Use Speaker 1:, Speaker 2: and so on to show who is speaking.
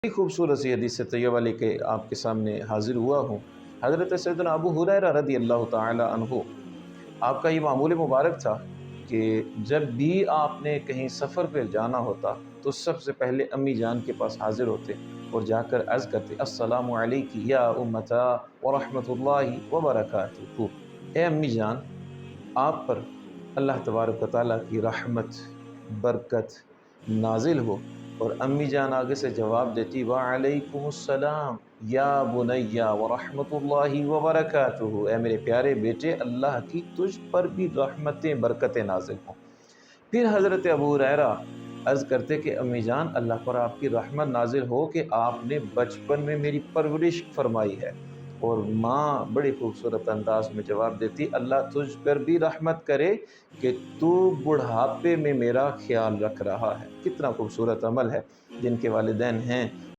Speaker 1: بڑی خوبصورت سی حدیث طیبہ لے کے آپ کے سامنے حاضر ہوا ہوں۔ حضرت سیدنا ابو ہریرہ رضی اللہ تعالی عنہ، آپ کا یہ معمول مبارک تھا کہ جب بھی آپ نے کہیں سفر پہ جانا ہوتا تو سب سے پہلے امی جان کے پاس حاضر ہوتے اور جا کر عرض کرتے السلام علیکی یا امتا ورحمۃ اللہ وبرکاتہ۔ اے امی جان، آپ پر اللہ تبارک و تعالیٰ کی رحمت برکت نازل ہو۔ اور امی جان آگے سے جواب دیتی وعلیکم السلام یا بنیا ورحمۃ اللہ وبرکاتہ، اے میرے پیارے بیٹے، اللہ کی تجھ پر بھی رحمتیں برکتیں نازل ہوں۔ پھر حضرت ابو ہریرہ عرض کرتے کہ امی جان، اللہ پر آپ کی رحمت نازل ہو کہ آپ نے بچپن میں میری پرورش فرمائی ہے۔ اور ماں بڑی خوبصورت انداز میں جواب دیتی اللہ تجھ پر بھی رحمت کرے کہ تو بڑھاپے میں میرا خیال رکھ رہا ہے۔ کتنا خوبصورت عمل ہے! جن کے والدین ہیں